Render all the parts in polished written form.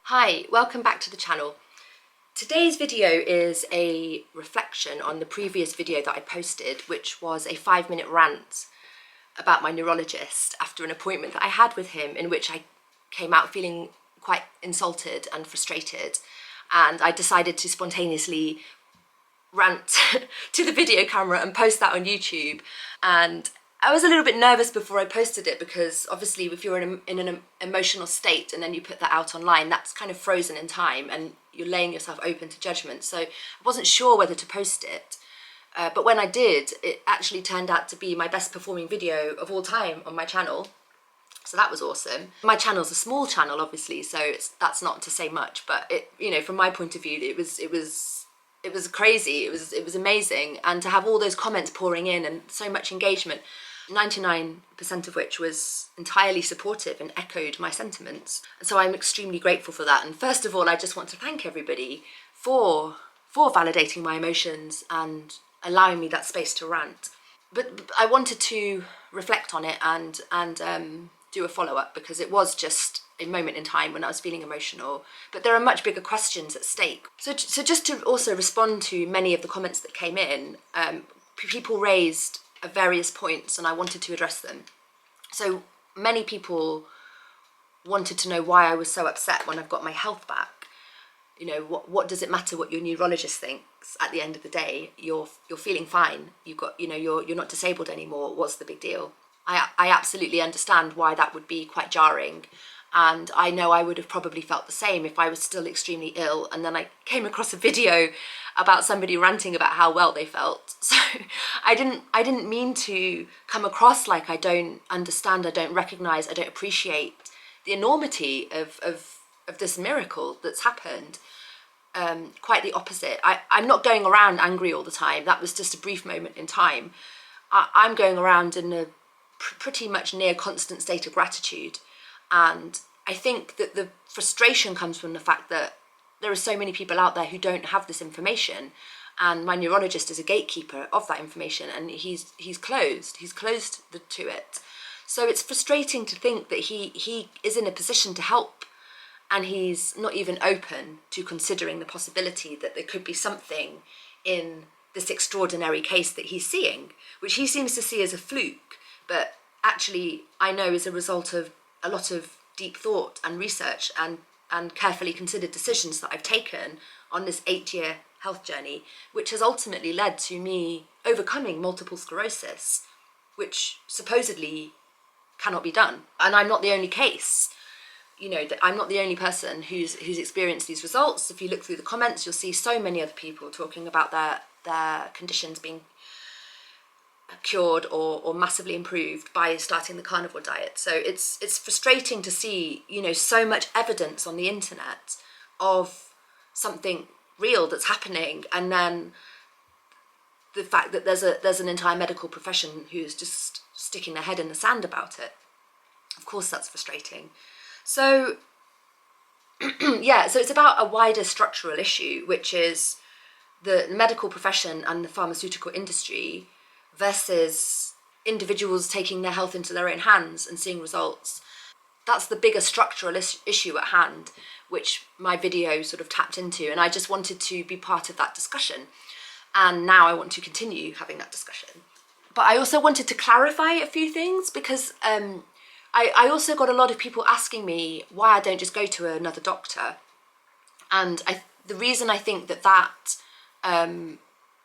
Hi, welcome back to the channel. Today's video is a reflection on the previous video that I posted, which was a 5-minute rant about my neurologist after an appointment that I had with him, in which I came out feeling quite insulted and frustrated, and I decided to spontaneously rant to the video camera and post that on YouTube. And I was a little bit nervous before I posted it because obviously if you're in an emotional state and then you put that out online, that's kind of frozen in time and you're laying yourself open to judgment. So I wasn't sure whether to post it. But when I did, it actually turned out to be my best performing video of all time on my channel. So that was awesome. My channel's a small channel, obviously, so that's not to say much, but from my point of view, it was crazy. It was amazing. And to have all those comments pouring in and so much engagement, 99% of which was entirely supportive and echoed my sentiments. And so I'm extremely grateful for that. And first of all, I just want to thank everybody for validating my emotions and allowing me that space to rant. But I wanted to reflect on it and do a follow-up, because it was just a moment in time when I was feeling emotional, but there are much bigger questions at stake. So just to also respond to many of the comments that came in, people raised various points and I wanted to address them. So many people wanted to know why I was so upset when I've got my health back. What does it matter what your neurologist thinks? At the end of the day, you're feeling fine. You're not disabled anymore. What's the big deal? I absolutely understand why that would be quite jarring. And I know I would have probably felt the same if I was still extremely ill and then I came across a video about somebody ranting about how well they felt. So I didn't mean to come across like I don't understand, I don't recognise, I don't appreciate the enormity of this miracle that's happened. Quite the opposite. I'm not going around angry all the time. That was just a brief moment in time. I'm going around in a pretty much near constant state of gratitude. And I think that the frustration comes from the fact that there are so many people out there who don't have this information, and my neurologist is a gatekeeper of that information, and he's closed to it. So it's frustrating to think that he is in a position to help, and he's not even open to considering the possibility that there could be something in this extraordinary case that he's seeing, which he seems to see as a fluke, but actually I know is a result of a lot of deep thought and research and carefully considered decisions that I've taken on this 8-year health journey, which has ultimately led to me overcoming multiple sclerosis, which supposedly cannot be done. And I'm not the only case. I'm not the only person who's experienced these results. If you look through the comments, you'll see so many other people talking about their conditions being cured or massively improved by starting the carnivore diet. So it's frustrating to see so much evidence on the internet of something real that's happening, and then the fact that there's an entire medical profession who's just sticking their head in the sand about it. Of course that's frustrating. So yeah, so it's about a wider structural issue, which is the medical profession and the pharmaceutical industry versus individuals taking their health into their own hands and seeing results. That's the bigger structural issue at hand, which my video sort of tapped into, and I just wanted to be part of that discussion. And now I want to continue having that discussion. But I also wanted to clarify a few things, because I also got a lot of people asking me why I don't just go to another doctor. And the reason I think that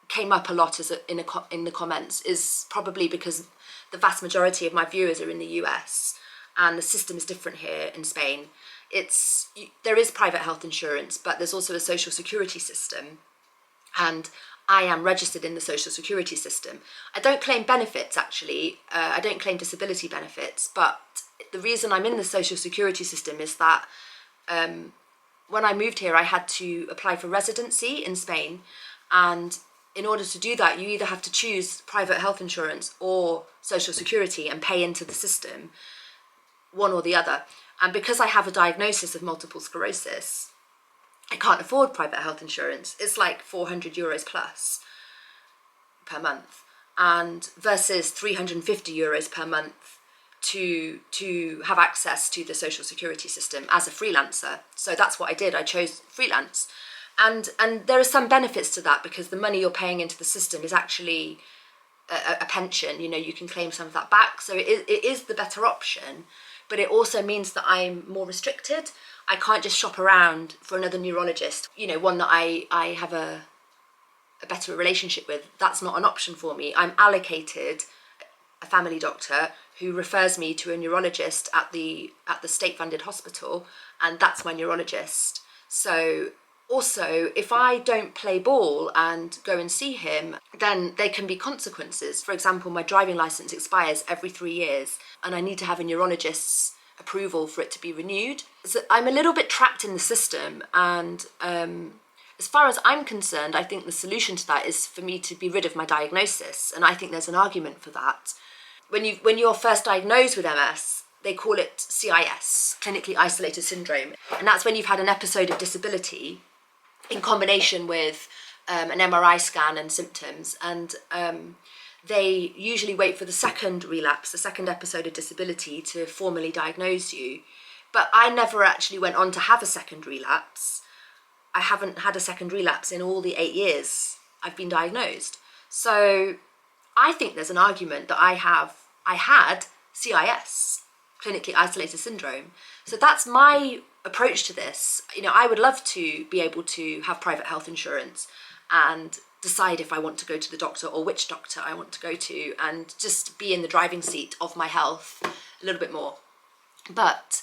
came up a lot in the comments is probably because the vast majority of my viewers are in the US, and the system is different here in Spain. There is private health insurance, but there's also a social security system, and I am registered in the social security system. I don't claim benefits, actually. I don't claim disability benefits, but the reason I'm in the social security system is that when I moved here, I had to apply for residency in Spain, and in order to do that, you either have to choose private health insurance or social security and pay into the system, one or the other. And because I have a diagnosis of multiple sclerosis, I can't afford private health insurance. It's like €400 plus per month, and versus €350 per month to have access to the social security system as a freelancer. So that's what I did. I chose freelance. And there are some benefits to that, because the money you're paying into the system is actually a pension. You know, you can claim some of that back. So it is the better option, but it also means that I'm more restricted. I can't just shop around for another neurologist, you know, one that I have a better relationship with. That's not an option for me. I'm allocated a family doctor who refers me to a neurologist at the state-funded hospital, and that's my neurologist. So also, if I don't play ball and go and see him, then there can be consequences. For example, my driving license expires every 3 years, and I need to have a neurologist's approval for it to be renewed. So I'm a little bit trapped in the system, and as far as I'm concerned, I think the solution to that is for me to be rid of my diagnosis, and I think there's an argument for that. When you're first diagnosed with MS, they call it CIS, clinically isolated syndrome, and that's when you've had an episode of disability in combination with an MRI scan and symptoms, and they usually wait for the second relapse, the second episode of disability, to formally diagnose you. But I never actually went on to have a second relapse. I haven't had a second relapse in all the 8 years I've been diagnosed. So I think there's an argument that I had CIS, clinically isolated syndrome. So that's my approach to this. You know, I would love to be able to have private health insurance and decide if I want to go to the doctor or which doctor I want to go to, and just be in the driving seat of my health a little bit more. But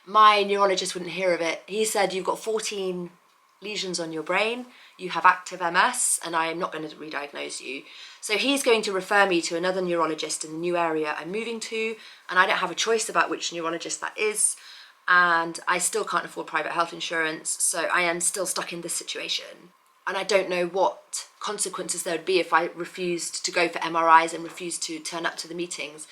my neurologist wouldn't hear of it. He said, you've got 14 lesions on your brain, you have active MS, and I am not going to re-diagnose you. So he's going to refer me to another neurologist in the new area I'm moving to, and I don't have a choice about which neurologist that is, and I still can't afford private health insurance, so I am still stuck in this situation. And I don't know what consequences there would be if I refused to go for MRIs and refused to turn up to the meetings.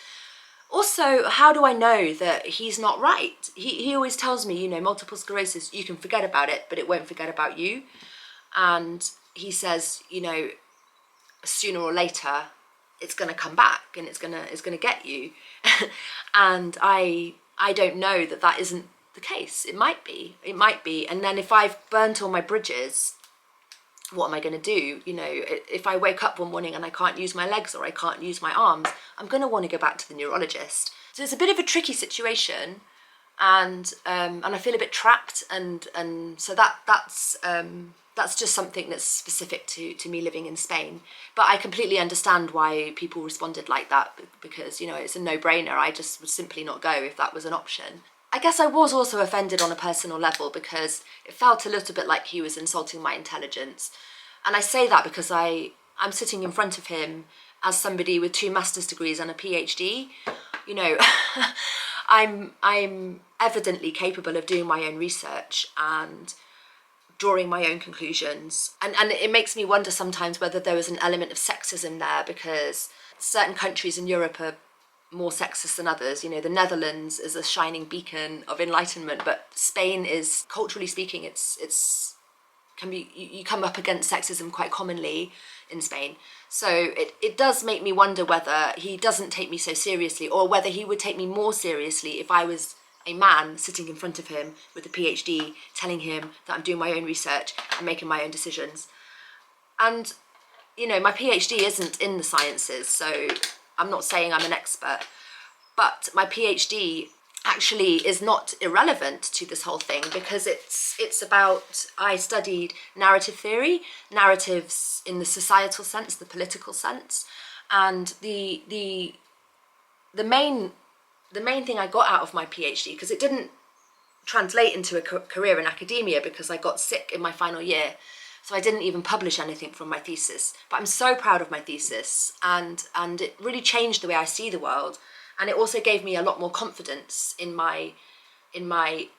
Also, how do I know that he's not right? He always tells me, you know, multiple sclerosis, you can forget about it, but it won't forget about you. And he says, you know, sooner or later, it's going to come back and it's going to get you. And I don't know that isn't the case. It might be. And then if I've burnt all my bridges, what am I going to do? You know, if I wake up one morning and I can't use my legs or I can't use my arms, I'm going to want to go back to the neurologist. So it's a bit of a tricky situation, and I feel a bit trapped, and so that's just something that's specific to me living in Spain. But I completely understand why people responded like that, because, you know, it's a no-brainer. I just would simply not go if that was an option. I guess I was also offended on a personal level, because it felt a little bit like he was insulting my intelligence. And I say that because I'm sitting in front of him as somebody with 2 master's degrees and a PhD. You know, I'm evidently capable of doing my own research and drawing my own conclusions. And it makes me wonder sometimes whether there was an element of sexism there, because certain countries in Europe are more sexist than others. You know, the Netherlands is a shining beacon of enlightenment, but Spain is, culturally speaking, you come up against sexism quite commonly in Spain. So it does make me wonder whether he doesn't take me so seriously, or whether he would take me more seriously if I was a man sitting in front of him with a PhD, telling him that I'm doing my own research and making my own decisions. And, you know, my PhD isn't in the sciences, so I'm not saying I'm an expert, but my PhD actually is not irrelevant to this whole thing, because it's about, I studied narrative theory, narratives in the societal sense, the political sense, and the main thing I got out of my PhD, because it didn't translate into a career in academia because I got sick in my final year, so I didn't even publish anything from my thesis. But I'm so proud of my thesis, and it really changed the way I see the world, and it also gave me a lot more confidence in my own mind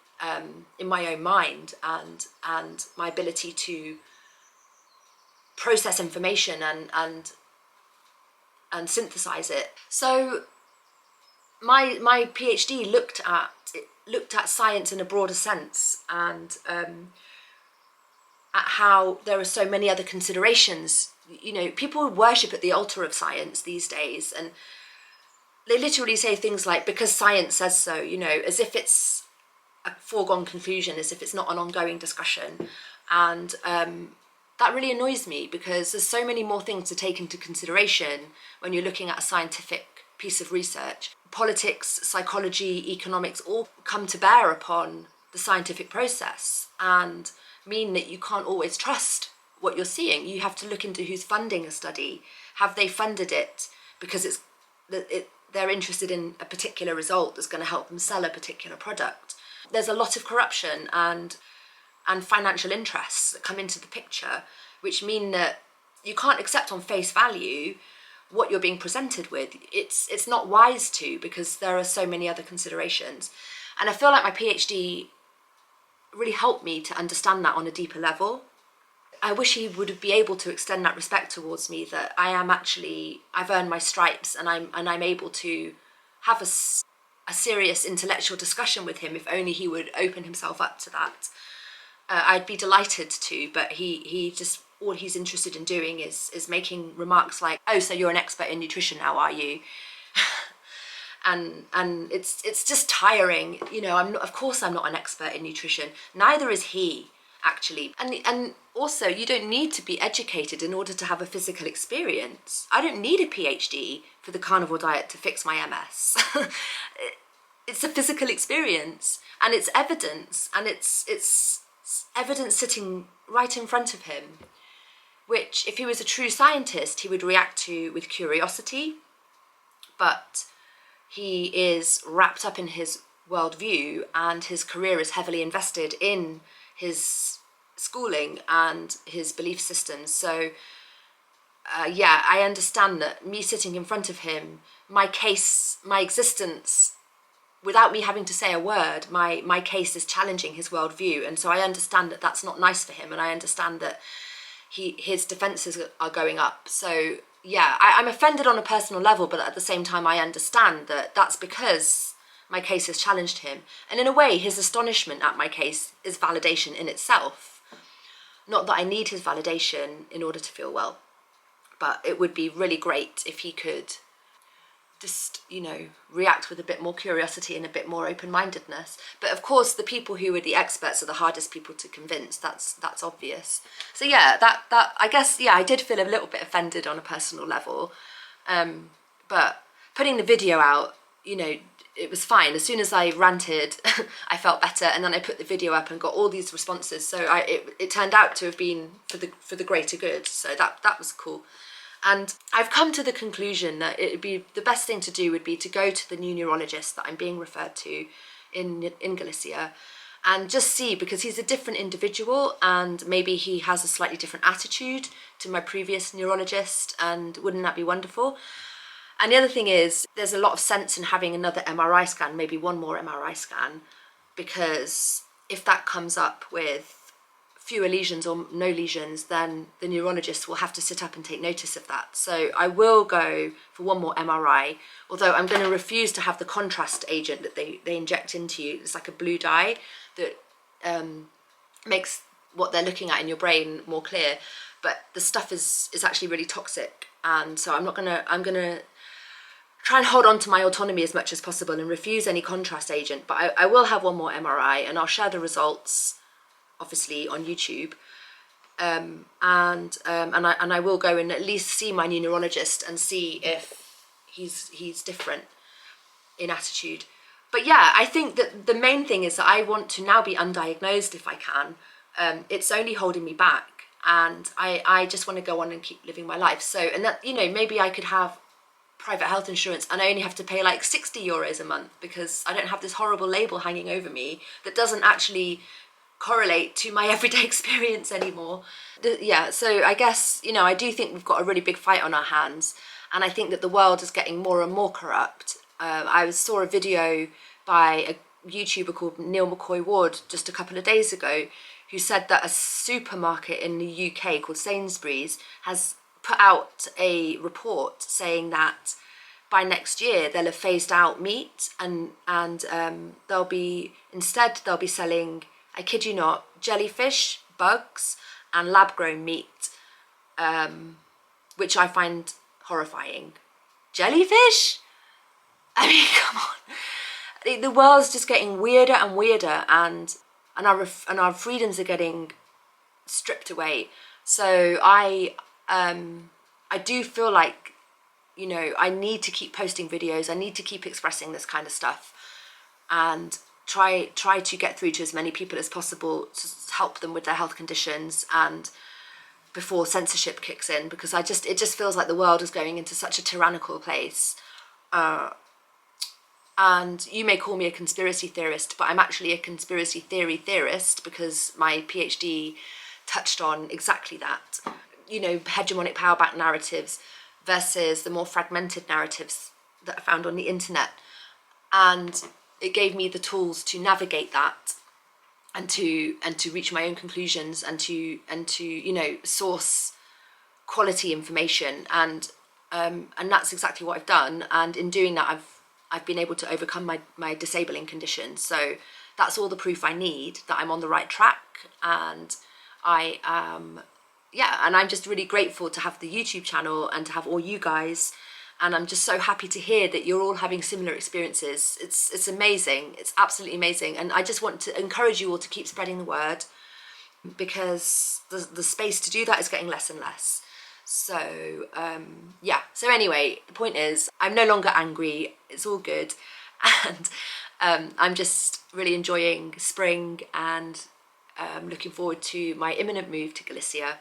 and my ability to process information and synthesize it. So my PhD looked at science in a broader sense, and at how there are so many other considerations. You know, people worship at the altar of science these days, and they literally say things like, because science says so, you know, as if it's a foregone conclusion, as if it's not an ongoing discussion. And that really annoys me, because there's so many more things to take into consideration when you're looking at a scientific piece of research. Politics, psychology, economics all come to bear upon the scientific process and mean that you can't always trust what you're seeing. You have to look into who's funding a study. Have they funded it because they're interested in a particular result that's going to help them sell a particular product? There's a lot of corruption and financial interests that come into the picture, which mean that you can't accept on face value what you're being presented with. It's not wise to, because there are so many other considerations. And I feel like my PhD really helped me to understand that on a deeper level. I wish he would be able to extend that respect towards me, that I've earned my stripes, and I'm able to have a serious intellectual discussion with him, if only he would open himself up to that. I'd be delighted to, but he just, all he's interested in doing is making remarks like, oh, so you're an expert in nutrition now, are you? and it's just tiring, you know. Of course I'm not an expert in nutrition, neither is he, actually. And also, you don't need to be educated in order to have a physical experience. I don't need a PhD for the carnivore diet to fix my MS. It's a physical experience, and it's evidence, and it's evidence sitting right in front of him, which, if he was a true scientist, he would react to with curiosity. But he is wrapped up in his worldview, and his career is heavily invested in his schooling and his belief systems. So yeah, I understand that me sitting in front of him, my case, my existence, without me having to say a word, my case is challenging his worldview. And so I understand that that's not nice for him, and I understand that his defences are going up. So yeah, I'm offended on a personal level, but at the same time I understand that that's because my case has challenged him. And in a way, his astonishment at my case is validation in itself. Not that I need his validation in order to feel well, but it would be really great if he could just, you know, react with a bit more curiosity and a bit more open-mindedness. But of course, the people who are the experts are the hardest people to convince. That's obvious. So yeah, that I guess, yeah, I did feel a little bit offended on a personal level. But putting the video out, you know, it was fine. As soon as I ranted, I felt better, and then I put the video up and got all these responses. So it turned out to have been for the greater good. So that was cool. And I've come to the conclusion that it would be the best thing to do would be to go to the new neurologist that I'm being referred to in Galicia, and just see, because he's a different individual and maybe he has a slightly different attitude to my previous neurologist, and wouldn't that be wonderful? And the other thing is, there's a lot of sense in having another MRI scan, maybe one more MRI scan, because if that comes up with fewer lesions or no lesions, then the neurologist will have to sit up and take notice of that. So I will go for one more MRI, although I'm going to refuse to have the contrast agent that they inject into you. It's like a blue dye that makes what they're looking at in your brain more clear, but the stuff is actually really toxic. And so I'm gonna try and hold on to my autonomy as much as possible and refuse any contrast agent. But I will have one more MRI, and I'll share the results obviously on YouTube, and I will go and at least see my new neurologist and see if he's different in attitude. But yeah, I think that the main thing is that I want to now be undiagnosed if I can. It's only holding me back, and I just want to go on and keep living my life. So, and that, you know, maybe I could have private health insurance and I only have to pay like 60 euros a month, because I don't have this horrible label hanging over me that doesn't actually correlate to my everyday experience anymore. Yeah, so I guess, you know, I do think we've got a really big fight on our hands, and I think that the world is getting more and more corrupt. I saw a video by a YouTuber called Neil McCoy Ward just a couple of days ago, who said that a supermarket in the UK called Sainsbury's has put out a report saying that by next year they'll have phased out meat, and they'll be selling, I kid you not, jellyfish, bugs, and lab-grown meat, which I find horrifying. Jellyfish? I mean, come on. The world's just getting weirder and weirder, and our freedoms are getting stripped away. So I do feel like, you know, I need to keep posting videos. I need to keep expressing this kind of stuff, and try to get through to as many people as possible to help them with their health conditions, and before censorship kicks in, because it just feels like the world is going into such a tyrannical place. And you may call me a conspiracy theorist, but I'm actually a conspiracy theory theorist, because my PhD touched on exactly that. You know, hegemonic power back narratives versus the more fragmented narratives that are found on the internet. And it gave me the tools to navigate that, and to reach my own conclusions, and to you know, source quality information, and that's exactly what I've done. And in doing that, I've been able to overcome my disabling condition. So that's all the proof I need that I'm on the right track. And and I'm just really grateful to have the YouTube channel and to have all you guys. And I'm just so happy to hear that you're all having similar experiences. It's amazing. It's absolutely amazing. And I just want to encourage you all to keep spreading the word, because the space to do that is getting less and less. So yeah, so anyway, the point is, I'm no longer angry. It's all good. And I'm just really enjoying spring, and looking forward to my imminent move to Galicia.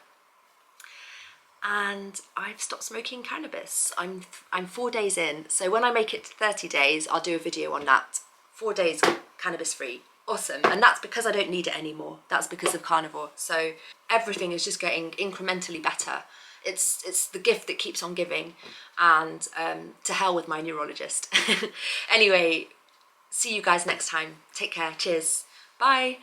And I've stopped smoking cannabis. I'm 4 days in, so when I make it to 30 days, I'll do a video on that. 4 days cannabis free. Awesome. And that's because I don't need it anymore. That's because of carnivore. So everything is just getting incrementally better. It's the gift that keeps on giving. And to hell with my neurologist. Anyway, see you guys next time. Take care. Cheers. Bye.